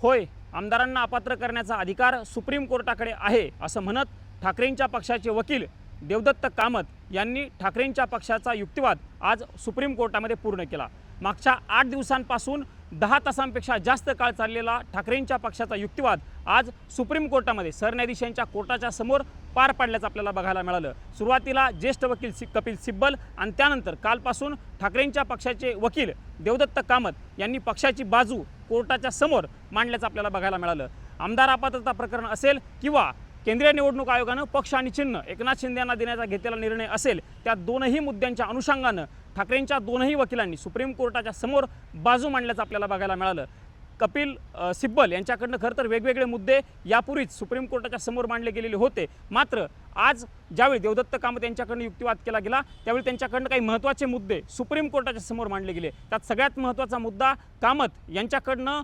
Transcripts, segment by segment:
होय, आमदारांना अपात्र करण्याचा अधिकार सुप्रीम कोर्टाकडे आहे असं म्हणत ठाकरेंच्या पक्षाचे वकील देवदत्त कामत यांनी ठाकरेंच्या पक्षाचा युक्तिवाद आज सुप्रीम कोर्टामध्ये पूर्ण केला। मागच्या 8 दिवसांपासून 10 तासांपेक्षा जास्त काळ चाललेला ठाकरेंच्या पक्षाचा युक्तिवाद आज सुप्रीम कोर्टामध्ये सरन्यायाधीशांच्या कोर्टाच्या समोर पार पाडल्याचं आपल्याला बघायला मिळालं। सुरुवातीला ज्येष्ठ वकील कपिल सिब्बल आणि त्यानंतर कालपासून ठाकरेंच्या पक्षाचे वकील देवदत्त कामत यांनी पक्षाची बाजू कोर्टाच्या समोर मांडल्याचं आपल्याला बघायला मिळालं। आमदार अपात्रता प्रकरण असेल किंवा केंद्रीय निवडणूक आयोगानं पक्ष आणि चिन्ह एकनाथ शिंदे यांना देण्याचा घेतलेला निर्णय असेल, त्या दोनही मुद्द्यांच्या अनुषंगानं ठाकरेंच्या दोनही वकिलांनी सुप्रीम कोर्टाच्या समोर बाजू मांडल्याचं आपल्याला बघायला मिळालं। कपिल सिब्बल यांच्याकडनं खरं तर वेगवेगळे मुद्दे यापूर्वीच सुप्रीम कोर्टाच्या समोर मांडले गेलेले होते, मात्र आज ज्यावेळी देवदत्त कामत यांच्याकडनं युक्तिवाद केला गेला त्यावेळी त्यांच्याकडनं काही महत्त्वाचे मुद्दे सुप्रीम कोर्टाच्या समोर मांडले गेले। त्यात सगळ्यात महत्त्वाचा मुद्दा कामत यांच्याकडनं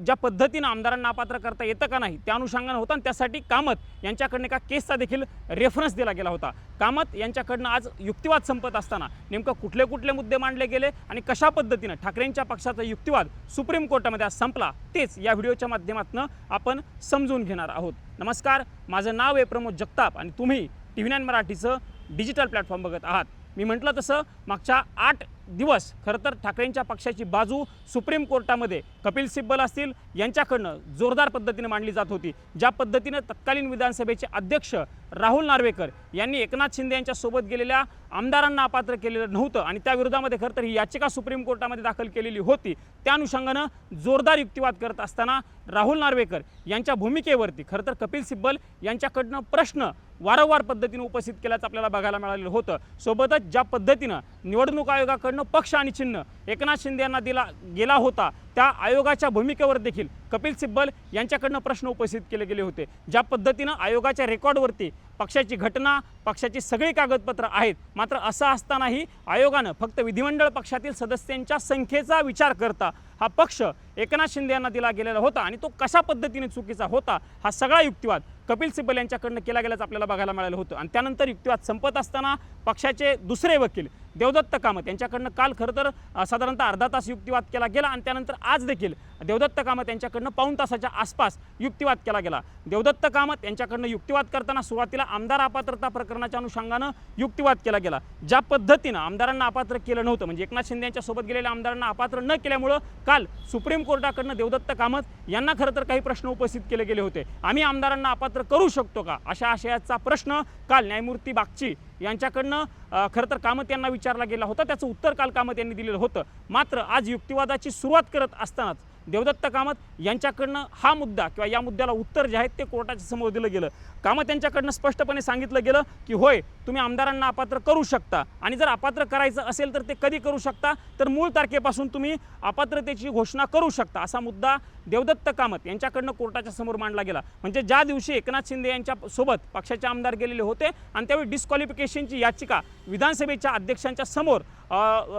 ज्या पद्धतीनं आमदारांना अपात्र करता येतं का नाही त्या अनुषंगानं होता आणि त्यासाठी कामत यांच्याकडनं एका केसचा देखील रेफरन्स दिला गेला होता। कामत यांच्याकडनं आज युक्तिवाद संपत असताना नेमकं कुठले कुठले मुद्दे मांडले गेले आणि कशा पद्धतीनं ठाकरेंच्या पक्षाचा युक्तिवाद सुप्रीम कोर्टामध्ये आज संपला तेच या व्हिडिओच्या माध्यमातून आपण समजून घेणार आहोत। नमस्कार, माझं नाव आहे प्रमोद जगताप आणि तुम्ही TV9 मराठीचं डिजिटल प्लॅटफॉर्म बघत आहात। मी म्हटलं तसं मागच्या 8 दिवस खरं तर ठाकरेंच्या पक्षाची बाजू सुप्रीम कोर्टामध्ये कपिल सिब्बल असतील यांच्याकडनं जोरदार पद्धतीने मांडली जात होती। ज्या पद्धतीनं तत्कालीन विधानसभेचे अध्यक्ष राहुल नार्वेकर यांनी एकनाथ शिंदे यांच्यासोबत गेलेल्या आमदारांना अपात्र केलेलं नव्हतं आणि त्या विरोधामध्ये खरं तर ही याचिका सुप्रीम कोर्टामध्ये दाखल केलेली होती, त्या अनुषंगानं जोरदार युक्तिवाद करत असताना राहुल नार्वेकर यांच्या भूमिकेवरती खरं तर कपिल सिब्बल यांच्याकडनं प्रश्न वारंवार पद्धतीने उपस्थित केल्याचं आपल्याला बघायला मिळालेलं होतं। सोबतच ज्या पद्धतीनं निवडणूक आयोगाकडनं पक्ष आणि चिन्ह एकनाथ शिंदे यांना दिला गेला होता त्या आयोगाच्या भूमिकेवर देखील कपिल सिब्बल यांच्याकडनं प्रश्न उपस्थित केले गेले होते। ज्या पद्धतीनं आयोगाच्या रेकॉर्डवरती पक्षाची घटना पक्षाची सगळी कागदपत्र आहेत, मात्र असं असतानाही आयोगानं फक्त विधिमंडळ पक्षातील सदस्यांच्या संख्येचा विचार करता हा पक्ष एकनाथ शिंदे यांना दिला गेलेला होता आणि तो कशा पद्धतीने चुकीचा होता हा सगळा युक्तिवाद कपिल सिब्बल यांच्याकडनं केला गेल्याचं आपल्याला बघायला मिळालं होतं। आणि त्यानंतर युक्तिवाद संपत असताना पक्षाचे दुसरे वकील देवदत्त कामत यांच्याकडनं काल खरं तर साधारणतः अर्धा तास युक्तिवाद केला गेला आणि त्यानंतर आज देखील देवदत्त कामत यांच्याकडनं पाऊण तासाच्या आसपास युक्तिवाद केला गेला। देवदत्त कामत यांच्याकडनं युक्तिवाद करताना सुरुवातीला आमदार अपात्रता प्रकरणाच्या अनुषंगानं युक्तिवाद केला गेला। ज्या पद्धतीनं आमदारांना अपात्र केलं नव्हतं म्हणजे एकनाथ शिंदे यांच्यासोबत गेलेल्या आमदारांना अपात्र न केल्यामुळं काल सुप्रीम कोर्टाकडनं देवदत्त कामत यांना खरं तर काही प्रश्न उपस्थित केले गेले होते। आम्ही आमदारांना अपात्र करू शकतो का अशा आशयाचा प्रश्न काल न्यायमूर्ती बागची यांच्याकडनं खरं तर कामत यांना विचारला गेला होता, त्याचं उत्तर काल कामत यांनी दिलेलं होतं। मात्र आज युक्तिवादाची सुरुवात करत असतानाच देवदत्त कामत यांच्याकडनं हा मुद्दा किंवा या मुद्द्याला उत्तर जे आहे ते कोर्टाच्या समोर दिलं गेलं। कामत यांच्याकडनं स्पष्टपणे सांगितलं गेलं की होय, तुम्ही आमदारांना अपात्र करू शकता आणि जर अपात्र करायचं असेल तर ते कधी करू शकता, तर मूळ तारखेपासून तुम्ही अपात्रतेची घोषणा करू शकता असा मुद्दा देवदत्त कामत यांच्याकडनं कोर्टाच्या समोर मांडला गेला। म्हणजे ज्या दिवशी एकनाथ शिंदे यांच्या सोबत पक्षाचे आमदार गेलेले होते आणि त्यावेळी डिस्क्वालिफिकेशनची याचिका विधानसभेच्या अध्यक्षांच्या समोर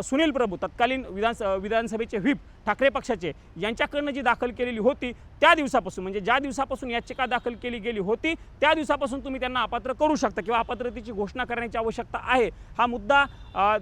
सुनील प्रभू तत्कालीन विधानसभेचे व्हीप ठाकरे पक्षाचे यांच्याकडनं जी दाखल केलेली होती त्या दिवसापासून म्हणजे ज्या दिवसापासून याचिका दाखल केली गेली होती त्या दिवसापासून तुम्ही त्यांना अपात्र करू शकता किंवा अपात्रतेची घोषणा करण्याची आवश्यकता आहे हा मुद्दा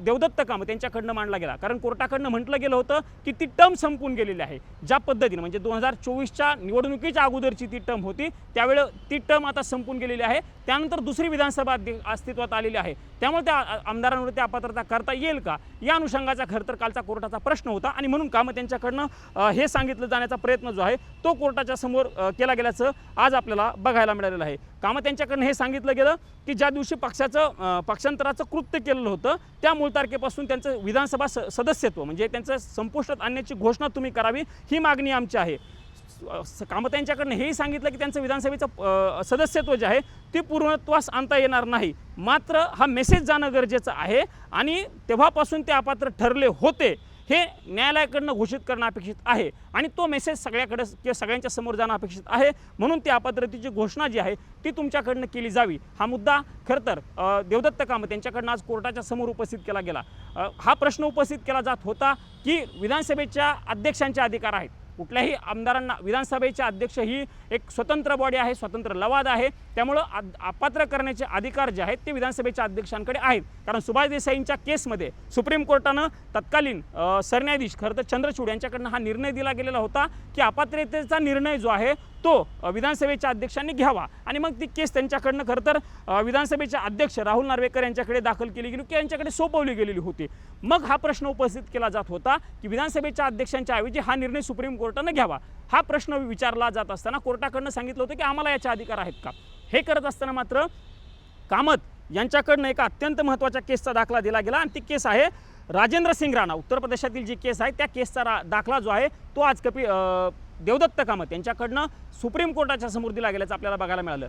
देवदत्त कामत यांच्याकडनं मांडला गेला। कारण कोर्टाकडनं म्हटलं गेलं होतं की ती टर्म संपून गेलेली आहे। ज्या पद्धतीने म्हणजे 2024च्या निवडणुकीच्या अगोदरची ती टर्म होती त्यावेळी ती टर्म आता संपून गेलेली आहे, त्यानंतर दुसरी विधानसभा अस्तित्वात आलेली आहे, त्यामुळे त्या आमदारांवर ते अपात्रता करता येईल का या अनुषंगाचा खरं तर कालचा कोर्टाचा प्रश्न होता आणि म्हणून कामत यांच्याकडनं हे सांगितलं जाण्याचा प्रयत्न जो आहे तो कोर्टाच्या समोर केला गेल्याचं आज आपल्याला बघायला मिळालेलं आहे। कामत यांच्याकडनं हे सांगितलं गेलं की ज्या दिवशी पक्षांतराचं कृत्य केलेलं होतं त्या मूळ तारखेपासून त्यांचं विधानसभा सदस्यत्व म्हणजे त्यांचं संपुष्टात आणण्याची घोषणा तुम्ही करावी ही मागणी आमची आहे। कामत यांच्याकडनं हेही सांगितलं की त्यांचं विधानसभेचं सदस्यत्व जे आहे ते पूर्णत्वास आणता येणार नाही, मात्र हा मेसेज जाणं गरजेचं आहे आणि तेव्हापासून ते अपात्र ठरले होते हे न्यायालयाकडनं घोषित करणं अपेक्षित आहे आणि तो मेसेज सगळ्याकडे किंवा सगळ्यांच्या समोर जाणं अपेक्षित आहे, म्हणून त्या अपात्रतेची घोषणा जी आहे ती तुमच्याकडनं केली जावी हा मुद्दा खरं तर देवदत्त कामत यांच्याकडनं आज कोर्टाच्या समोर उपस्थित केला गेला। हा प्रश्न उपस्थित केला जात होता की विधानसभेच्या अध्यक्षांचे अधिकार आहेत, कुठल्याही आमदारांना विधानसभेचे अध्यक्ष ही एक स्वतंत्र बॉडी आहे, स्वतंत्र लवाद आहे, त्यामुळं अपात्र करण्याचे अधिकार जे आहेत ते विधानसभेच्या अध्यक्षांकडे आहेत. कारण सुभाष देसाईंच्या केसमध्ये सुप्रीम कोर्टानं तत्कालीन सरन्यायाधीश खरं तर चंद्रचूड यांच्याकडनं हा निर्णय दिला गेलेला होता की अपात्रतेचा निर्णय जो आहे तो विधानसभेच्या अध्यक्षांनी घ्यावा आणि मग ती केस त्यांच्याकडनं खरं तर विधानसभेचे अध्यक्ष राहुल नार्वेकर यांच्याकडे दाखल केली गेली की यांच्याकडे सोपवली गेलेली होती. मग हा प्रश्न उपस्थित केला जात होता की विधानसभेच्या अध्यक्षांच्या ऐवजी हा निर्णय सुप्रीम कोर्टानं घ्यावा. हा प्रश्न विचारला जात असताना कोर्टाकडनं सांगितलं होतं की आम्हाला याचे अधिकार आहेत का. हे करत असताना मात्र कामत यांच्याकडनं एका अत्यंत महत्त्वाच्या केसचा दाखला दिला गेला आणि ती केस आहे राजेंद्र सिंग राणा. उत्तर प्रदेशातील जी केस आहे त्या केसचा दाखला जो आहे तो आज देवदत्त कामत यांच्याकडनं सुप्रीम कोर्टाच्या समोर दिला गेल्याचं आपल्याला बघायला मिळालं.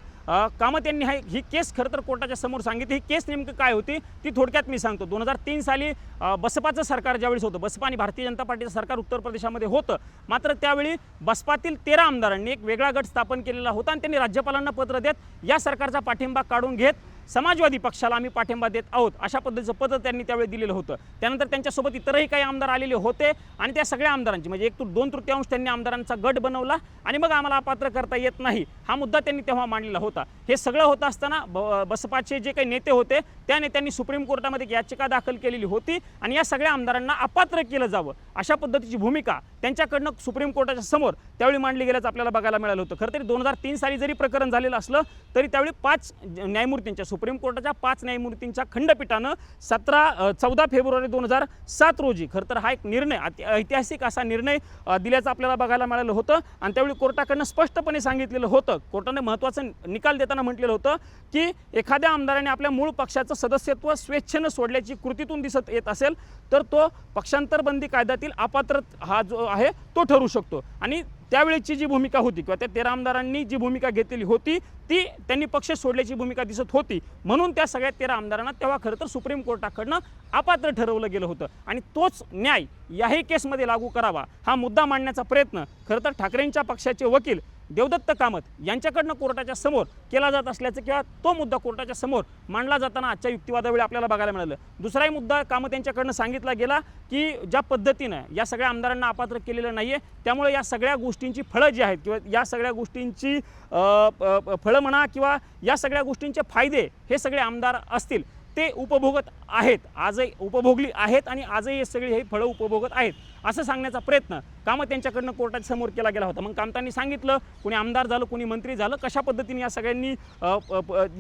कामत यांनी ही केस खरं तर कोर्टाच्या समोर सांगितली. ही केस नेमकं काय होती ती थोडक्यात मी सांगतो. 2003 साली बसपाचं सरकार ज्यावेळेस होतं, बसपा आणि भारतीय जनता पार्टीचं सरकार उत्तर प्रदेशामध्ये होतं, मात्र त्यावेळी बसपातील 13 आमदारांनी एक वेगळा गट स्थापन केलेला होता आणि त्यांनी राज्यपालांना पत्र देत या सरकारचा पाठिंबा काढून घेत समाजवादी पक्षाला आम्ही पाठिंबा देत आहोत अशा पद्धतीचं पत्र त्यांनी त्यावेळी दिलेलं होतं. त्यानंतर त्यांच्यासोबत इतरही काही आमदार आलेले होते आणि त्या सगळ्या आमदारांची म्हणजे 2/3 त्यांनी आमदारांचा गट बनवला आणि मग आम्हाला अपात्र करता येत नाही हा मुद्दा त्यांनी तेव्हा मांडलेला होता. हे सगळं होत असताना बसपाचे जे काही नेते होते त्या नेत्यांनी सुप्रीम कोर्टामध्ये याचिका दाखल केलेली होती आणि या सगळ्या आमदारांना अपात्र केलं जावं अशा पद्धतीची भूमिका त्यांच्याकडनं सुप्रीम कोर्टाच्या समोर त्यावेळी मांडली गेल्याचं आपल्याला बघायला मिळालं होतं. खरं तरी 2003 साली जरी प्रकरण झालेलं असलं तरी त्यावेळी 5 न्यायमूर्तींच्या सुप्रीम कोर्टाच्या 5 न्यायमूर्तींच्या खंडपीठानं 14 फेब्रुवारी 2007 रोजी खरं तर हा एक निर्णय ऐतिहासिक असा निर्णय दिल्याचं आपल्याला बघायला मिळालं होतं आणि त्यावेळी कोर्टाकडनं स्पष्टपणे सांगितलेलं होतं. कोर्टाने महत्त्वाचं निकाल देताना म्हटलेलं होतं की एखाद्या आमदाराने आपल्या मूळ पक्षाचं सदस्यत्व स्वेच्छेनं सोडल्याची कृतीतून दिसत येत असेल तर तो पक्षांतर बंदी कायद्यातील अपात्र हा जो आहे तो ठरू शकतो. आणि त्यावेळेची जी भूमिका होती किंवा त्या 13 आमदारांनी जी भूमिका घेतलेली होती ती त्यांनी पक्ष सोडल्याची भूमिका दिसत होती म्हणून त्या सगळ्या 13 आमदारांना तेव्हा खरं तर सुप्रीम कोर्टाकडनं अपात्र ठरवलं गेलं होतं आणि तोच न्याय याही केसमध्ये लागू करावा हा मुद्दा मांडण्याचा प्रयत्न खरं तर ठाकरेंच्या पक्षाचे वकील देवदत्त कामत यांच्याकडनं कोर्टाच्या समोर केला जात असल्याचं किंवा तो मुद्दा कोर्टाच्या समोर मांडला जाताना आजच्या युक्तिवादावेळी आपल्याला बघायला मिळालं. दुसराही मुद्दा कामत यांच्याकडनं सांगितला गेला की ज्या पद्धतीनं या सगळ्या आमदारांना अपात्र केलेलं नाही आहे त्यामुळे या सगळ्या गोष्टींची फळं जी आहेत किंवा या सगळ्या गोष्टींची फळं म्हणा किंवा या सगळ्या गोष्टींचे फायदे हे सगळे आमदार असतील ते उपभोगत आहेत, आजही उपभोगली आहेत आणि आजही हे सगळी हे फळं उपभोगत आहेत असं सांगण्याचा प्रयत्न कामत यांच्याकडनं कोर्टाच्या समोर केला गेला होता. मग कामतांनी सांगितलं कोणी आमदार झालं कोणी मंत्री झालं कशा पद्धतीने या सगळ्यांनी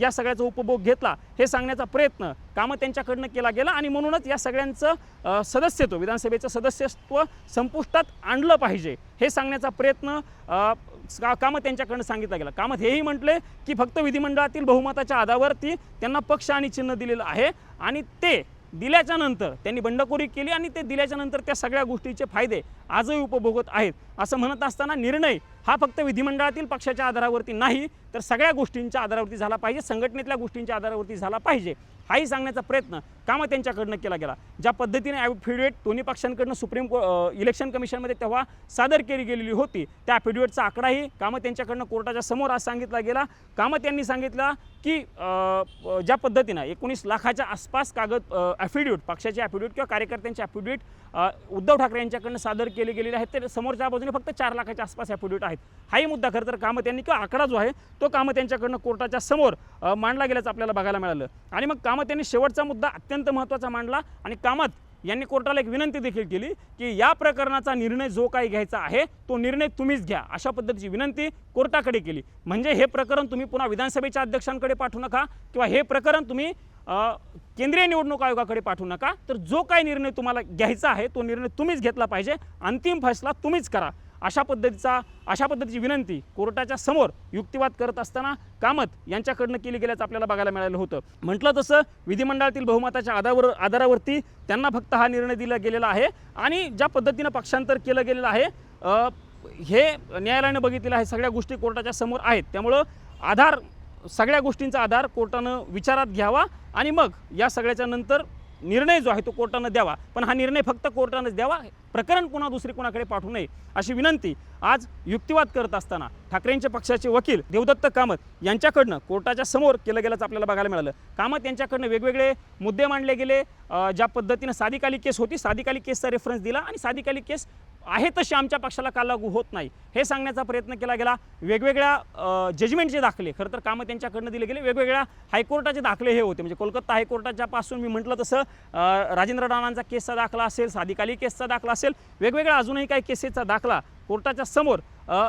या सगळ्याचा उपभोग घेतला हे सांगण्याचा प्रयत्न कामत यांच्याकडनं केला गेला आणि म्हणूनच या सगळ्यांचं सदस्यत्व विधानसभेचं सदस्यत्व संपुष्टात आणलं पाहिजे हे सांगण्याचा प्रयत्न कामत यांच्याकडनं सांगितला गेला. कामत हेही म्हटले की फक्त विधिमंडळातील बहुमताच्या आधारावरती त्यांना पक्ष आणि चिन्ह दिलेलं आहे आणि ते दिल्याच्या नंतर त्यांनी बंडखोरी केली आणि ते दिल्याच्या नंतर त्या सगळ्या गोष्टीचे फायदे आजही उपभोगत आहेत असं म्हणत असताना निर्णय हा फक्त विधिमंडळातील पक्षाच्या आधारावरती नाही तर सगळ्या गोष्टींच्या आधारावरती झाला पाहिजे, संघटनेतल्या गोष्टींच्या आधारावरती झाला पाहिजे हाही सांगण्याचा प्रयत्न कामत यांच्याकडनं केला गेला. ज्या पद्धतीने ॲफिडेविट दोन्ही पक्षांकडनं सुप्रीम इलेक्शन कमिशनमध्ये तेव्हा सादर केली गेलेली होती त्या ॲफिडेविटचा आकडाही कामत यांच्याकडनं कोर्टाच्या समोर आज सांगितला गेला. कामत यांनी सांगितलं की ज्या पद्धतीनं 19 लाखाच्या आसपास कागद ॲफिडेविट पक्षाचे ॲफिडेविट किंवा कार्यकर्त्यांचे ॲफिडेविट उद्धव ठाकरे यांच्याकडनं सादर केले गेलेले आहेत ते समोरच्या बाजूने फक्त 4 लाखाच्या आसपास ॲफिडेविट आहेत. हाही मुद्दा खरं तर कामत यांनी किंवा आकडा जो आहे तो कामत यांच्याकडनं कोर्टाच्या समोर मांडला गेल्याचं आपल्याला बघायला मिळालं. आणि मग कामत यांनी शेवटचा मुद्दा अत्यंत महत्त्वाचा मांडला आणि कामत यांनी कोर्टाला एक विनंती देखील केली की या प्रकरणाचा निर्णय जो काही घ्यायचा आहे तो निर्णय तुम्हीच घ्या अशा पद्धतीची विनंती कोर्टाकडे केली. म्हणजे हे प्रकरण तुम्ही पुन्हा विधानसभेच्या अध्यक्षांकडे पाठवू नका किंवा हे प्रकरण तुम्ही केंद्रीय निवडणूक आयोगाकडे पाठवू नका तर जो काही निर्णय तुम्हाला घ्यायचा आहे तो निर्णय तुम्हीच घेतला पाहिजे, अंतिम फैसला तुम्हीच करा अशा पद्धतीची विनंती कोर्टाच्या समोर युक्तिवाद करत असताना कामत यांच्याकडनं केली गेल्याचं आपल्याला बघायला मिळालं होतं. म्हटलं तसं विधिमंडळातील बहुमताच्या आधारावरती त्यांना फक्त हा निर्णय दिला गेलेला आहे आणि ज्या पद्धतीनं पक्षांतर केलं गेलेलं आहे हे न्यायालयानं बघितलेलं आहे. सगळ्या गोष्टी कोर्टाच्या समोर आहेत त्यामुळं सगळ्या गोष्टींचा आधार कोर्टानं विचारात घ्यावा आणि मग या सगळ्याच्या नंतर निर्णय जो आहे तो कोर्टानं द्यावा. पण हा निर्णय फक्त कोर्टानंच द्यावा, प्रकरण पुन्हा दुसरी कोणाकडे पाठवू नये अशी विनंती आज युक्तिवाद करत असताना ठाकरेंच्या पक्षाचे वकील देवदत्त कामत यांच्याकडनं कोर्टाच्या समोर केलं गेल्याचं आपल्याला बघायला मिळालं. कामत यांच्याकडनं वेगवेगळे मुद्दे मांडले गेले. ज्या पद्धतीनं साधिक आली केस होती साधिक आली केसचा रेफरन्स दिला आणि साधिक आली केस आहे तशी आमच्या पक्षाला का लागू होत नाही हे सांगण्याचा प्रयत्न केला गेला। वेगवेगळ्या जजमेंटचे दाखले, खरं तर कामं त्यांच्याकडनं दिले गेले, वेगवेगळ्या हायकोर्टाचे दाखले हे होते। म्हणजे कोलकाता हायकोर्टाच्या पासून मी म्हटलं तसं राजेंद्र राणांचा केसचा दाखला असेल, सादिक अली केसचा दाखला असेल, वेगवेगळ्या अजूनही काही केसेसचा दाखला कोर्टाच्या समोर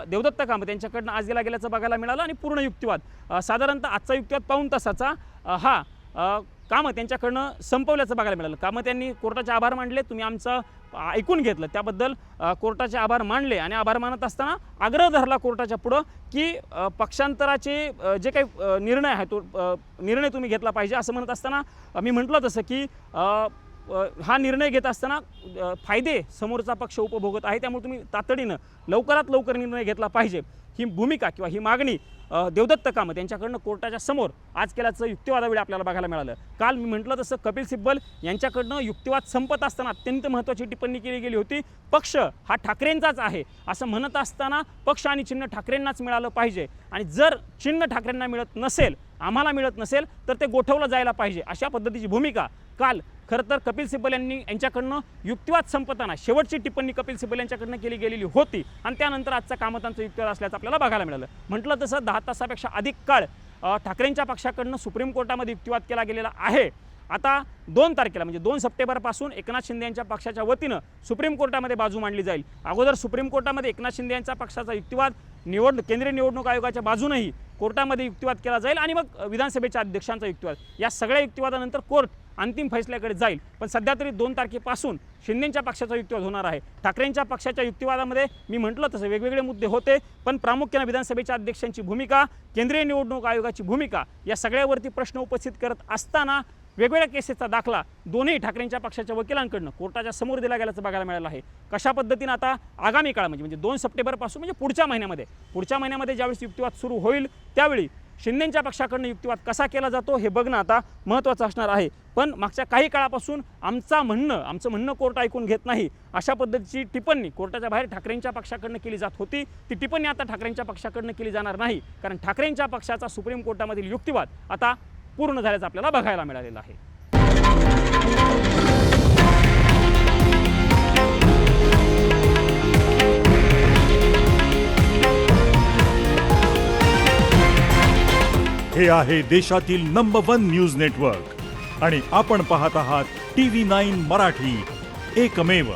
देवदत्त कामत यांच्याकडनं आज दिला गेल्याचं बघायला मिळालं। आणि पूर्ण युक्तिवाद साधारणतः आजचा युक्तिवाद पाऊण तासाचा हा कामत यांच्याकडनं संपवल्याचं बघायला मिळालं। कामत यांनी कोर्टाचे आभार मानले, तुम्ही आमचं ऐकून घेतलं त्याबद्दल कोर्टाचे आभार मानले। आणि आभार मानत असताना आग्रह धरला कोर्टाच्या पुढं की पक्षांतराचे जे काही निर्णय आहे तो निर्णय तुम्ही घेतला पाहिजे। असं म्हणत असताना मी म्हटलं तसं की हा निर्णय घेत असताना फायदे समोरचा पक्ष उपभोगत आहे, त्यामुळे तुम्ही तातडीनं लवकरात लवकर निर्णय घेतला पाहिजे, ही भूमिका किंवा ही मागणी देवदत्त कामत यांच्याकडनं कोर्टाच्या समोर आज केल्याचं युक्तिवादावेळी आपल्याला बघायला मिळालं। काल मी म्हटलं तसं कपिल सिब्बल यांच्याकडनं युक्तिवाद संपत असताना अत्यंत महत्त्वाची टिप्पणी केली गेली होती, पक्ष हा ठाकरेंचाच आहे असं म्हणत असताना पक्ष आणि चिन्ह ठाकरेंनाच मिळालं पाहिजे, आणि जर चिन्ह ठाकरेंना मिळत नसेल, आम्हाला मिळत नसेल तर ते गोठवलं जायला पाहिजे, अशा पद्धतीची भूमिका काल खरं तर कपिल सिब्बल यांच्याकडनं युक्तिवाद संपताना शेवटची टिप्पणी कपिल सिब्बल यांच्याकडनं केली गेलेली होती। आणि त्यानंतर आजचा कामतांचा युक्तिवाद असल्याचं आपल्याला बघायला मिळालं। म्हटलं तसं 10 तासापेक्षा अधिक काळ ठाकरेंच्या पक्षाकडनं सुप्रीम कोर्टामध्ये युक्तिवाद केला गेलेला आहे। आता 2 तारखेला म्हणजे 2 सप्टेंबरपासून एकनाथ शिंदे यांच्या पक्षाच्या वतीनं सुप्रीम कोर्टामध्ये बाजू मांडली जाईल। अगोदर सुप्रीम कोर्टामध्ये एकनाथ शिंदे यांच्या पक्षाचा युक्तिवाद केंद्रीय निवडणूक आयोगाच्या बाजूनही कोर्टामध्ये युक्तिवाद केला जाईल, आणि मग विधानसभेच्या अध्यक्षांचा युक्तिवाद, या सगळ्या युक्तिवादानंतर कोर्ट अंतिम फैसल्याकडे जाईल। पण सध्या तरी 2 तारखेपासून शिंदेंच्या पक्षाचा युक्तिवाद होणार आहे। ठाकरेंच्या पक्षाच्या युक्तिवादामध्ये मी म्हटलं तसं वेगवेगळे मुद्दे होते, पण प्रामुख्याने विधानसभेच्या अध्यक्षांची भूमिका, केंद्रीय निवडणूक आयोगाची भूमिका, या सगळ्यावरती प्रश्न उपस्थित करत असताना वेगवेगळ्या केसेसचा दाखला दोन्ही ठाकरेंच्या पक्षाच्या वकिलांकडनं कोर्टाच्या समोर दिला गेल्याचं बघायला मिळालं आहे। कशा पद्धतीनं आता आगामी काळ म्हणजे 2 सप्टेंबरपासून म्हणजे पुढच्या महिन्यामध्ये ज्यावेळेस युक्तिवाद सुरू होईल त्यावेळी शिंदेंच्या पक्षाकडनं युक्तिवाद कसा केला जातो हे बघणं आता महत्त्वाचं असणार आहे। पण मागच्या काही काळापासून आमचं म्हणणं कोर्ट ऐकून घेत नाही अशा पद्धतीची टिप्पणी कोर्टाच्या बाहेर ठाकरेंच्या पक्षाकडनं केली जात होती। ती टिप्पणी आता ठाकरेंच्या पक्षाकडनं केली जाणार नाही, कारण ठाकरेंच्या पक्षाचा सुप्रीम कोर्टामधील युक्तिवाद आता पूर्ण झाल्याचं आपल्याला बघायला मिळालेलं आहे। हे आहे देशातील नंबर 1 न्यूज नेटवर्क आणि आपण पाहत आहात TV9 मराठी, एकमेव।